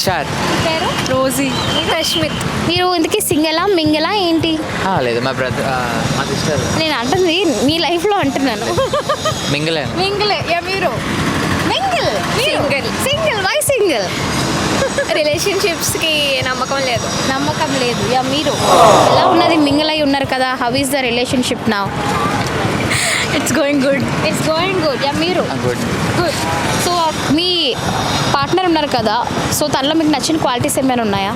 తుషార్. పేరు రోజీ. రష్మిత్. మీరు ఇంతకీ సింగలా మింగలా ఏంటి? లేదు మా బ్రదర్, మా సిస్టర్. నేను అంటుంది మీ లైఫ్లో అంటున్నాను. మింగిలే. మింగిల్. మీరు మింగిల్. సింగిల్. Why single? రిలేషన్షిప్స్కి నమ్మకం లేదు. నమ్మకం లేదు. మీరు ఎలా ఉన్నది? మింగిల్ అయి ఉన్నారు కదా. How is the relationship now? It's going good. మీరు గుడ్. గుడ్. సో మీ పార్ట్నర్ ఉన్నారు కదా, సో తనలో మీకు నచ్చిన క్వాలిటీస్ ఏమైనా ఉన్నాయా?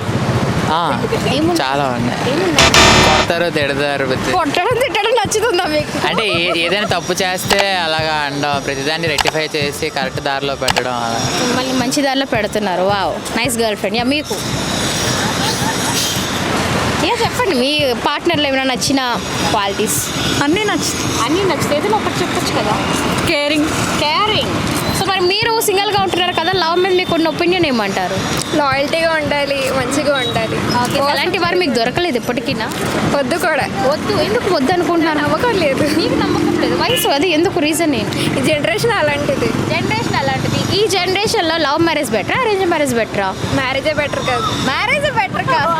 ఏమున్నాయి? చాలా ఉన్నాయి. ఏమున్నాయి? కొడతారు, తిడతారు. కొట్టడం తిట్టడం నచ్చుతుందా మీకు? అంటే ఏదైనా తప్పు చేస్తే అలాగా అండం, ప్రతిదాన్ని రెక్టిఫై చేసి కరెక్ట్ దారిలో పెట్టడం అలా. మిమ్మల్ని మంచి దారిలో పెడుతున్నారు. Wow, nice girl friend. మీకు చెప్పండి, మీ పార్ట్నర్లో ఏమైనా నచ్చిన క్వాలిటీస్? అన్నీ నచ్చుతాయి. ఏదైనా ఒకటి చెప్పొచ్చు కదా. కేరింగ్. సో మరి మీరు సింగిల్గా ఉంటున్నారు కదా, లవ్ మీద మీకు ఉన్న ఒపీనియన్ ఏమంటారు? లాయల్టీగా ఉండాలి, మంచిగా ఉండాలి. అలాంటి వారు మీకు దొరకలేదు ఇప్పటికీనా? వద్దు కూడా. వద్దు. ఎందుకు వద్దు అనుకుంటున్నారు? నమ్మకం లేదు. మీకు నమ్మకం లేదు. వయసు అది ఎందుకు? రీజన్ ఏంటి? ఈ జనరేషన్ అలాంటిది. ఈ జనరేషన్లో లవ్ మ్యారేజ్ బెటరా, అరేంజ్ మ్యారేజ్ బెటరా? మ్యారేజే బెటర్ కాదు. మ్యారేజ్ బెటర్ కాదు.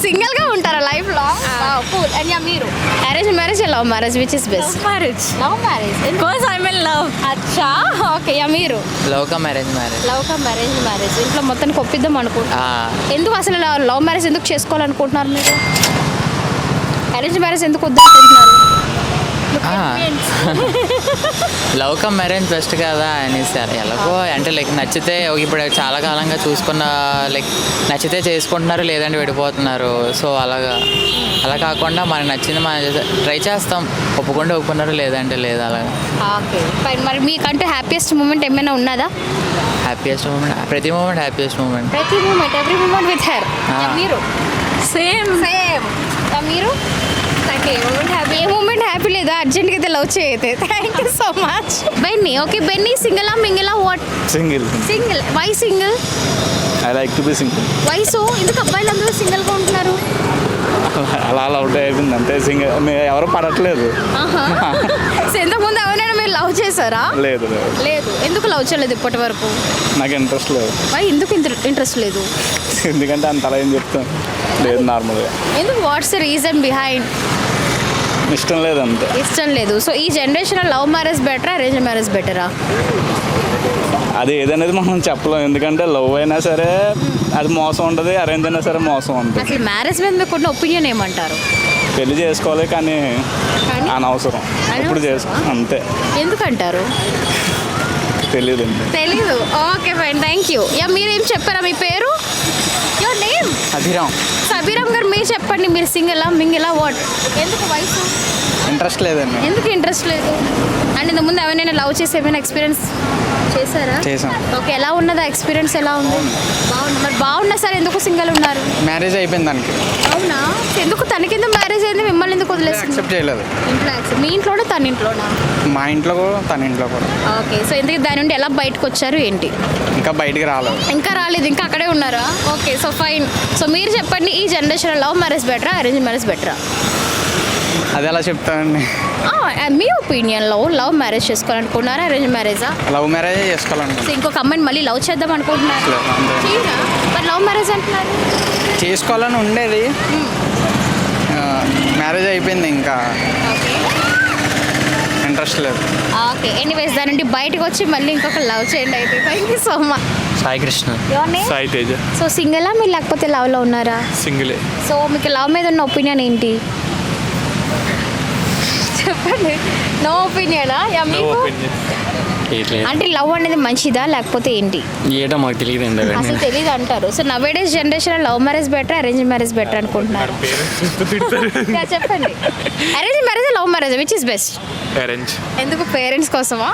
సింగిల్గా ఉంటారా లైఫ్లో? మీరు arrange marriage, love marriage, which is best? Marriage. Love marriage. Because I mean love. అచ్చా, ఓకే. మీరు లవ్ కమ్ అరేంజ్ మ్యారేజ్. ఇంట్లో మొత్తానికి ఒప్పిద్దాం అనుకుంటున్నా. ఎందుకు అసలు లవ్ మ్యారేజ్ ఎందుకు చేసుకోవాలనుకుంటున్నారు మీరు? అరేంజ్ మ్యారేజ్ ఎందుకు వద్దనుకుంటున్నారు? లవ్ కమ్ మ్యారేజ్ బెస్ట్ కదా అనేసి ఎలాగో అంటే లైక్ నచ్చితే ఇప్పుడు చాలా కాలంగా చూసుకున్న లైక్ నచ్చితే చేసుకుంటున్నారు, లేదంటే విడిపోతున్నారు. సో అలా కాకుండా మనకు నచ్చింది మనం ట్రై చేస్తాం, ఒప్పుకున్నారు లేదంటే లేదు అలాగా. Okay fine. మరి మీకంటే హ్యాపీయెస్ట్ మూమెంట్ ఏమైనా ఉన్నదా? హ్యాపీయెస్ట్ మూమెంట్, ప్రతి moment happiest moment. Every moment with her. మీరు సేమ్. మీరు ఏ మూమెంట్ హ్యాపీ లేదా? అర్జెంట్గా అయితే లవ్ చేయతే. Thank you so much. Benny. Okay Benny, సింగిలా మింగిలా? What? Single. Why single? I like to be single. Why so? ఎందుకు అబ్బాయిలందరూ సింగిల్గా ఉంటున్నారు? అలా అవుట్ అయిపోయింది అంతే. సింగిల్ ఎవరు పడట్లేదు. సో ఇంతకుముందు ఎవరైనా మీరు లవ్ చేశారా? లేదు. ఎందుకు లవ్ చేయలేదు ఇప్పటి వరకు? నాకు ఇంట్రెస్ట్ లేదు. వై ఎందుకు ఇంట్రెస్ట్ లేదు? ఎందుకంటే అంత అలా ఏం చెప్తాను లేదు, నార్మల్గా. ఎందుకు? What's the reason behind? ఇష్టం లేదు అంతే. ఇష్టం లేదు. సో ఈ జనరేషన్లో లవ్ మ్యారేజ్ బెటరా, అరేంజ్ మ్యారేజ్ బెటరా? అది ఏదనేది మనం చెప్పలేం. ఎందుకంటే లవ్ అయినా సరే అది మోసం ఉంటుంది, అరేంజ్ అయినా సరే మోసం ఉంటుంది. అసలు మ్యారేజ్ మీద మీకు ఉన్న ఒపీనియన్ ఏమంటారు? పెళ్లి చేసుకోవాలి కానీ అనవసరం. ఇప్పుడు చేసుకో అంతే. ఎందుకంటారు? తెలీదు. Okay fine, thank you. మీరేం చెప్పారా? మీ పేరు? Your name? అభిరామ్ గారు, మీరు చెప్పండి, మీరు సింగిలా మింగిలా? వాట్? ఎందుకు? వయసు? ఇంట్రెస్ట్ లేదండి. ఎందుకు ఇంట్రెస్ట్ లేదు? అండ్ ఇంత ముందు ఎవరైనా లవ్ చేసి ఏమైనా ఎక్స్పీరియన్స్ చేశారా? చేసాం. ఓకే, ఎలా ఉన్నదా ఎక్స్పీరియన్స్? ఎలా ఉంది? బాగుంది. మరి బాగున్నా సరే ఎందుకు సింగిల్ ఉన్నారు? మ్యారేజ్ అయిపోయింది దానికి. అవునా? ఎందుకు? తనకింద మ్యారేజ్ అయింది, మిమ్మల్ని ఎందుకు వదిలేస్తుంది? యాక్సెప్ట్ చేయలేదు. మీ ఇంట్లోనే తన ఇంట్లోనా? మా ఇంట్లో కూడా తన ఇంట్లో కూడా. ఓకే, సో ఎందుకు దాని నుండి ఎలా బయటకు వచ్చారు ఏంటి? ఇంకా బయటికి రాలేదు. ఇంకా అక్కడే ఉన్నారా? Okay, so fine. సో మీరు చెప్పండి, ఈ జనరేషన్ లవ్ మ్యారేజ్ బెటరా, అరేంజ్ మ్యారేజ్ బెటరా? అది ఎలా చెప్తానండి? మీ ఒపీనియన్లో లవ్ మ్యారేజ్ చేసుకోవాలనుకున్నారా, అరేంజ్ మ్యారేజా? లవ్ మ్యారేజ్ చేసుకోవాలనుకుంటున్నాను. సో ఇంకొక అమ్మాయిని మళ్ళీ లవ్ చేద్దాం అనుకుంటున్నారు? మరి లవ్ మ్యారేజ్ అంటున్నారు. చేసుకోవాలని ఉండేది, మ్యారేజ్ అయిపోయింది, ఇంకా ఇంట్రెస్ట్ లేదు. ఓకే, ఎనీవేస్ దాని నుండి బయటకు వచ్చి మళ్ళీ ఇంకొక లవ్ చేయండి అయితే. Thank you so much. Sai Krishna. Sai Teja. So సింగిలా మీరు, లేకపోతే లవ్లో ఉన్నారా? సింగిలే. సో మీకు లవ్ మీద ఉన్న ఒపీనియన్ ఏంటి? చెప్పండి. నో ఒపీనియనా? అంటే లవ్ అనేది మంచిదా లేకపోతే ఏంటి? ఏటో మాకు తెలియదు, అసలు తెలియదు అంటారు. So nowadays generation love marriage better, arrange marriage better అనుకుంటున్నారు? చెప్పండి, arrange marriage, love marriage, which is best? Arrange. ఎందుకు? పేరెంట్స్ కోసమా?